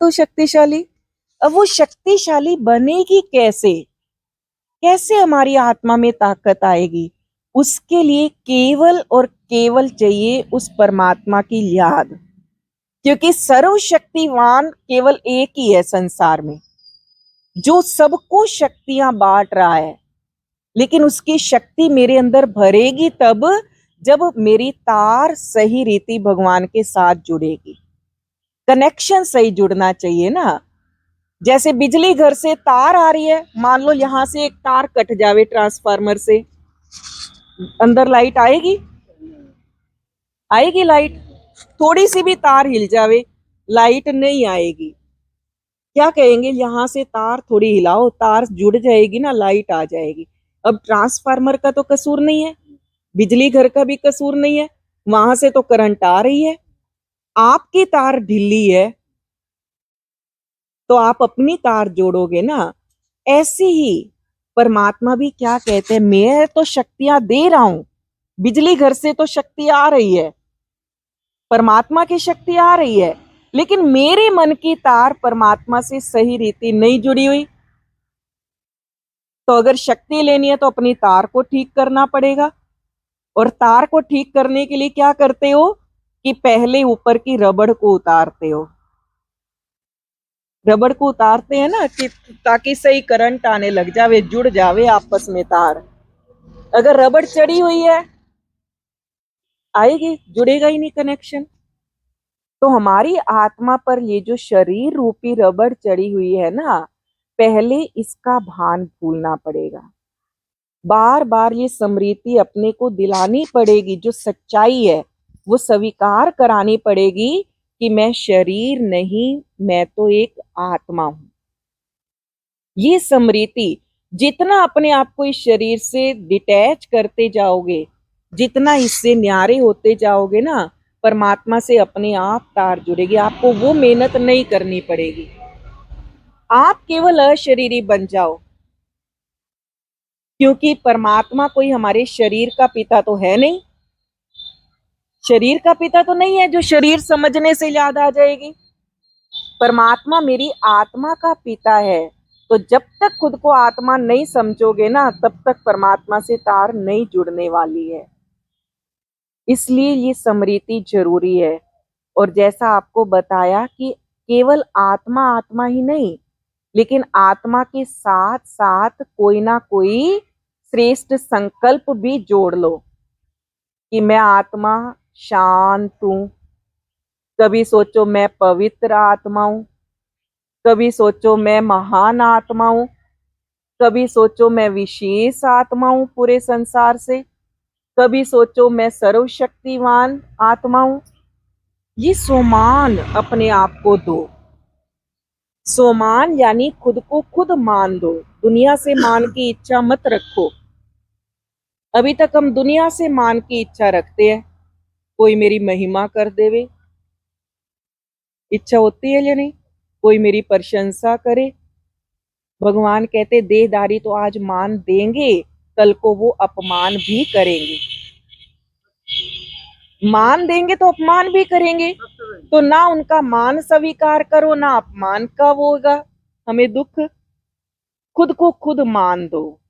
तो शक्तिशाली। अब वो शक्तिशाली बनेगी कैसे? कैसे हमारी आत्मा में ताकत आएगी? उसके लिए केवल और केवल चाहिए उस परमात्मा की याद, क्योंकि सर्वशक्तिवान केवल एक ही है संसार में, जो सबको शक्तियां बांट रहा है। लेकिन उसकी शक्ति मेरे अंदर भरेगी तब, जब मेरी तार सही रीति भगवान के साथ जुड़ेगी। कनेक्शन सही जुड़ना चाहिए ना। जैसे बिजली घर से तार आ रही है, मान लो यहां से एक तार कट जावे ट्रांसफार्मर से, अंदर लाइट आएगी? आएगी लाइट? थोड़ी सी भी तार हिल जावे, लाइट नहीं आएगी। क्या कहेंगे, यहां से तार थोड़ी हिलाओ, तार जुड़ जाएगी ना, लाइट आ जाएगी। अब ट्रांसफार्मर का तो कसूर नहीं है, बिजली घर का भी कसूर नहीं है, वहां से तो करंट आ रही है। आपकी तार ढीली है तो आप अपनी तार जोड़ोगे ना। ऐसे ही परमात्मा भी क्या कहते हैं, मैं तो शक्तियां दे रहा हूं, बिजली घर से तो शक्ति आ रही है, परमात्मा की शक्ति आ रही है, लेकिन मेरे मन की तार परमात्मा से सही रीति नहीं जुड़ी हुई। तो अगर शक्ति लेनी है तो अपनी तार को ठीक करना पड़ेगा। और तार को ठीक करने के लिए क्या करते हो कि पहले ऊपर की रबड़ को उतारते हो। रबड़ को उतारते हैं ना कि ताकि सही करंट आने लग जावे, जुड़ जावे आपस में तार। अगर रबड़ चढ़ी हुई है, आएगी? जुड़ेगा ही नहीं कनेक्शन। तो हमारी आत्मा पर ये जो शरीर रूपी रबड़ चढ़ी हुई है ना, पहले इसका भान भूलना पड़ेगा। बार बार ये स्मृति अपने को दिलानी पड़ेगी, जो सच्चाई है वो स्वीकार करानी पड़ेगी कि मैं शरीर नहीं, मैं तो एक आत्मा हूं। ये स्मृति जितना अपने आप को इस शरीर से डिटैच करते जाओगे, जितना इससे न्यारे होते जाओगे ना, परमात्मा से अपने आप तार जुड़ेगी। आपको वो मेहनत नहीं करनी पड़ेगी। आप केवल अशरीरी बन जाओ, क्योंकि परमात्मा कोई हमारे शरीर का पिता तो है नहीं। शरीर का पिता तो नहीं है जो शरीर समझने से याद आ जाएगी। परमात्मा मेरी आत्मा का पिता है। तो जब तक खुद को आत्मा नहीं समझोगे ना, तब तक परमात्मा से तार नहीं जुड़ने वाली है। इसलिए ये स्मृति जरूरी है। और जैसा आपको बताया कि केवल आत्मा आत्मा ही नहीं, लेकिन आत्मा के साथ साथ कोई ना कोई श्रेष्ठ संकल्प भी जोड़ लो कि मैं आत्मा शांत हूं। कभी सोचो मैं पवित्र आत्मा हूं, कभी सोचो मैं महान आत्मा हूं, कभी सोचो मैं विशेष आत्मा हूं पूरे संसार से, कभी सोचो मैं सर्वशक्तिवान आत्मा हूं। ये सोमान अपने आप को दो। सोमान यानी खुद को खुद मान दो। दुनिया से मान की इच्छा मत रखो। अभी तक हम दुनिया से मान की इच्छा रखते हैं, कोई मेरी महिमा कर देवे, इच्छा होती है या नहीं? कोई मेरी प्रशंसा करे। भगवान कहते देहधारी तो आज मान देंगे, कल को वो अपमान भी करेंगे। मान देंगे तो अपमान भी करेंगे। तो ना उनका मान स्वीकार करो, ना अपमान का वो होगा हमें दुख। खुद को खुद मान दो।